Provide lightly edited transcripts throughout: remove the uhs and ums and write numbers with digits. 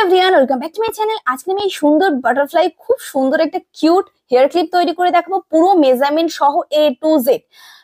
Everyone, welcome back to my channel. আজকে আমি এই সুন্দর বাটারফ্লাই খুব সুন্দর একটা কিউট হেয়ার ক্লিপ তৈরি করে দেখাবো, পুরো মেজারমেন্ট সহ A to Z।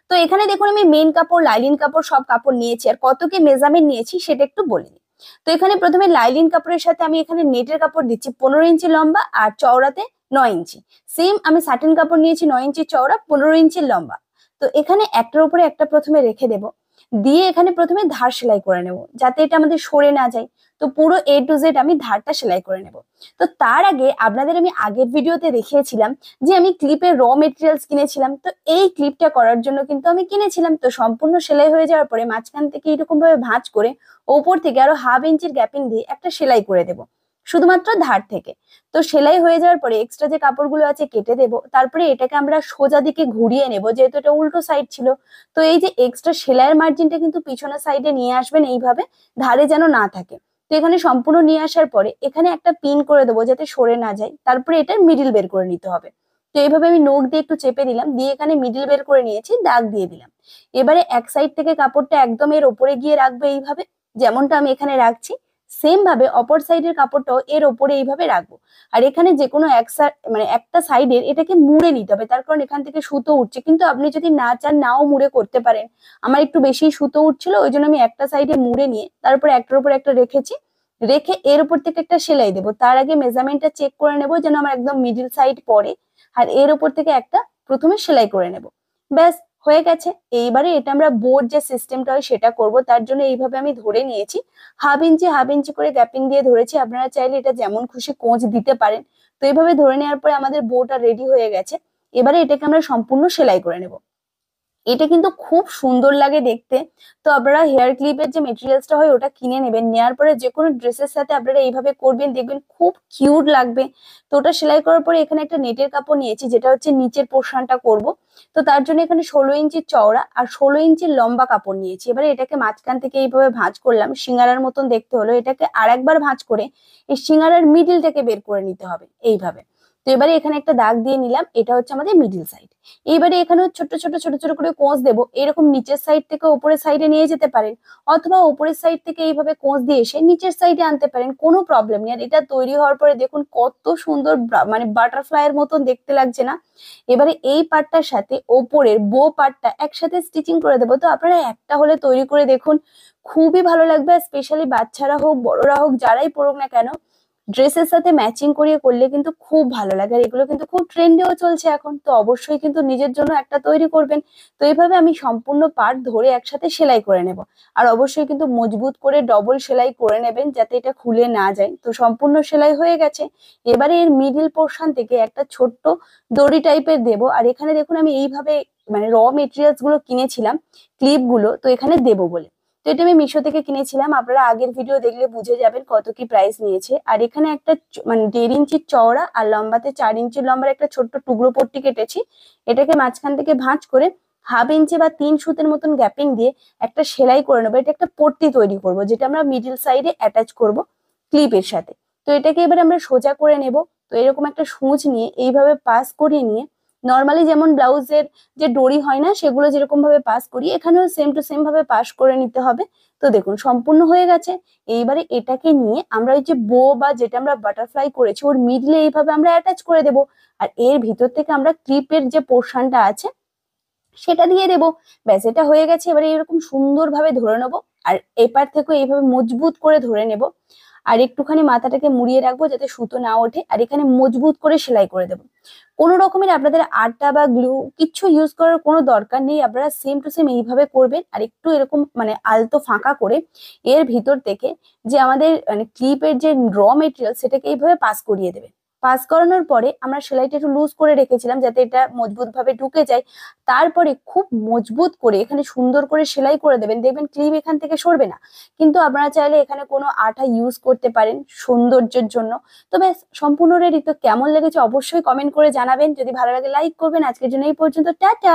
তো এখানে দেখুন আমি মেইন কাপড়, লাইলিন কাপড় সব কাপড় নিয়েছি, আর কত কি মেজারমেন্ট নিয়েছি সেটা একটু বলে নিই। তো এখানে প্রথমে লাইলিন কাপড়ের সাথে আমি এখানে নেটের কাপড় দিচ্ছি 15 ইঞ্চি লম্বা আর চওড়াতে 9 ইঞ্চি। সেম আমি সাটিন কাপড় নিয়েছি 9 ইঞ্চি চওড়া, 15 ইঞ্চি লম্বা। তো এখানে একটার উপরে একটা প্রথমে রেখে দেব, দিয়ে এখানে প্রথমে ধার সেলাই করে নেব যাতে এটা আমাদের সরে না যায়। তো পুরো A to Z আমি ধারটা সেলাই করে নেব। তো তার আগে আপনাদের আমি আগের ভিডিওতে দেখিয়েছিলাম যে আমি ক্লিপের মেটেরিয়ালস কিনেছিলাম। তো এই ক্লিপটা করার জন্য কিন্তু আমি কিনেছিলাম। তো সম্পূর্ণ সেলাই হয়ে যাওয়ার পরে মাঝখান থেকে এরকম ভাবে ভাঁজ করে ওপর থেকে আরো হাফ ইঞ্চির গ্যাপিং দিয়ে একটা সেলাই করে দেব, শুধুমাত্র ধার থেকে। তো সেলাই হয়ে যাওয়ার পরে এক্সট্রা যে কাপড়গুলো আছে কেটে দেব, তারপরে এটাকে আমরা সোজা দিকে ঘুরিয়ে নেব যেহেতু এটা উল্টো সাইড ছিল। তো এই যে এক্সট্রা সেলাইয়ের মার্জিনটা কিন্তু পিছনের সাইডে নিয়ে আসবেন এইভাবে, ধারে যেন না থাকে। তো এখানে সম্পূর্ণ নিয়ে আসার পরে এখানে একটা পিন করে দেবো যাতে সরে না যায়, তারপরে এটার মিডিল বের করে নিতে হবে। তো এইভাবে আমি নখ দিয়ে একটু চেপে দিলাম, দিয়ে এখানে মিডিল বের করে নিয়েছি, দাগ দিয়ে দিলাম। এবারে এক সাইড থেকে কাপড়টা একদম এর ওপরে গিয়ে রাখবো এইভাবে, যেমনটা আমি এখানে রাখছি। সেম ভাবে অপর সাইডের কাপড়টাও এর ওপরে এইভাবে রাখবো। আর এখানে যে কোনো মানে একটা সাইডের এটাকে মুড়ে নিতে হবে, তার কারণ এখান থেকে সুতো উঠছে, কিন্তু আপনি যদি না চান নাও মুড়ে করতে পারেন। আমার একটু বেশি সুতো উঠছিল, ওই জন্য আমি একটা সাইডে মুড়ে নিয়ে তারপরে একটার উপর একটা রেখেছি। রেখে এর উপর থেকে একটা সেলাই দেবো। তার আগে মেজারমেন্টটা চেক করে নেবো যেন আমার একদম মিডিল সাইড পড়ে, আর এর উপর থেকে একটা প্রথমে সেলাই করে নেব। ব্যাস হয়ে গেছে। এইবারে এটা আমরা বোর্ড যে সিস্টেমটা হয় সেটা করব। তার জন্য এইভাবে আমি ধরে নিয়েছি, হাফ ইঞ্চি করে গ্যাপিং দিয়ে ধরেছি। আপনারা চাইলে এটা যেমন খুশি কোঁচ দিতে পারেন। তো এইভাবে ধরে নেওয়ার পরে আমাদের বোটা রেডি হয়ে গেছে। এবারে এটাকে আমরা সম্পূর্ণ সেলাই করে নেব। এটা কিন্তু খুব সুন্দর লাগে দেখতে। তো আপনারা হেয়ার ক্লিপের যে মেটেরিয়ালসটা হয় ওটা কিনে নেবেন, নেওয়ার পরে যে কোনো ড্রেসের সাথে আপনারা এইভাবে করবেন, দেখবেন খুব কিউট লাগবে। তো ওটা সেলাই করার পরে এখানে একটা নেটের কাপড় নিয়েছি, যেটা হচ্ছে নিচের পোর্শনটা করব। তো তার জন্য এখানে 16 ইঞ্চি চওড়া আর 16 ইঞ্চি লম্বা কাপড় নিয়েছি। এবারে এটাকে মাঝখান থেকে এইভাবে ভাঁজ করলাম, সিঙ্গারার মতন দেখতে হলো। এটাকে আর একবার ভাঁজ করে এই সিঙ্গারার মিডিলটাকে বের করে নিতে হবে এইভাবে। তো এবারে এখানে একটা দাগ দিয়ে নিলাম, এটা হচ্ছে আমাদের মিডিল সাইড। এইবারে এখানেও ছোট ছোট ছোট ছোট করে কোঁচ দেবো। এরকম নিচের সাইড থেকে উপরের সাইডে নিয়ে যেতে পারেন, অথবা উপরের সাইড থেকে এইভাবে কোঁচ দিয়ে এসে নিচের সাইডে আনতে পারেন, কোনো প্রবলেম নেই। আর এটা তৈরি হওয়ার পরে দেখুন কত সুন্দর মানে বাটারফ্লাই এর মতন দেখতে লাগছে না? এবারে এই পার্টটার সাথে ওপরের বো পার্টটা একসাথে স্টিচিং করে দেবো। তো আপনারা একটা হলে তৈরি করে দেখুন, খুবই ভালো লাগবে। আর স্পেশালি বাচ্চারা হোক বড়রা হোক যারাই পড়ুক না কেন, ড্রেসের সাথে ম্যাচিং করিয়ে করলে কিন্তু খুব ভালো লাগে। আর এগুলো কিন্তু খুব ট্রেন্ডেও চলছে এখন। তো অবশ্যই কিন্তু নিজের জন্য একটা তৈরি করবেন। তো এইভাবে আমি সম্পূর্ণ পার্ট ধরে একসাথে সেলাই করে নেব। আর অবশ্যই কিন্তু মজবুত করে ডবল সেলাই করে নেবেন যাতে এটা খুলে না যায়। তো সম্পূর্ণ সেলাই হয়ে গেছে। এবারে এর মিডিল পোর্শন থেকে একটা ছোট্ট দড়ি টাইপের দেব। আর এখানে দেখুন আমি এইভাবে মানে মেটেরিয়ালস গুলো কিনেছিলাম, ক্লিপ গুলো, তো এখানে দেবো বলে। তো এটা আমি মিশো থেকে কিনেছিলাম, আপনারা আগের ভিডিও দেখলে বুঝে যাবেন কত কি প্রাইস নিয়েছে। আর এখানে একটা মানে 1.5 ইঞ্চি চওড়া আর লম্বাতে 4 ইঞ্চি লম্বার একটা ছোট্ট টুকরো পট্টি কেটেছি। এটাকে মাঝখান থেকে ভাঁজ করে হাফ ইঞ্চি বা 3 সুতের মতন গ্যাপিং দিয়ে একটা সেলাই করে নেবো। এটা একটা পট্টি তৈরি করব, যেটা আমরা মিডিল সাইডে অ্যাটাচ করব ক্লিপের সাথে। তো এটাকে এবার আমরা সোজা করে নেব। তো এরকম একটা সূচ নিয়ে এইভাবে পাস করিয়ে নিয়ে, নর্মালি যেমন ব্লাউজের যে দড়ি হয় না সেগুলো যেরকম ভাবে পাস করি, এখানেও সেম টু সেম ভাবে পাস করে নিতে হবে। তো দেখুন সম্পূর্ণ হয়ে গেছে। এইবারে এটাকে নিয়ে আমরা ওই যে বো বা যেটা আমরা বাটারফ্লাই করেছি ওর মিডলে এইভাবে আমরা অ্যাটাচ করে দেব। আর এর ভিতর থেকে আমরা ক্লিপের যে পোর্শনটা আছে সেটা দিয়ে দেবো। ব্যাস এটা হয়ে গেছে। এবারে এরকম সুন্দরভাবে ধরে নেবো, আর এপার থেকে এইভাবে মজবুত করে ধরে নেব। আর একটুখানি মাথাটাকে মুড়িয়ে রাখবো যাতে সুতো না ওঠে, আর এখানে মজবুত করে সেলাই করে দেবো। কোনো রকমের আপনাদের আটা বা গ্লু কিচ্ছু ইউজ করার কোনো দরকার নেই। আপনারা সেম টু সেম এইভাবে করবেন। আর একটু এরকম মানে আলতো ফাঁকা করে এর ভিতর থেকে যে আমাদের মানে ক্লিপের যে মেটেরিয়াল সেটাকে এইভাবে পাস করিয়ে দেবে। পাস করানোর পরে আমরা সেলাইটা একটু লুজ করে রেখেছিলাম যাতে এটা মজবুত ভাবে ঢুকে যায়। তারপরে খুব মজবুত করে এখানে সুন্দর করে সেলাই করে দেবেন, দেখবেন ক্লিপ এখান থেকে সরবে না। কিন্তু আপনারা চাইলে এখানে কোনো আঠা ইউজ করতে পারেন সৌন্দর্যের জন্য। তো ব্যাস সম্পূর্ণ রেডি। তো কেমন লেগেছে অবশ্যই কমেন্ট করে জানাবেন। যদি ভালো লাগে লাইক করবেন। আজকের জন্য এই পর্যন্ত, টাটা।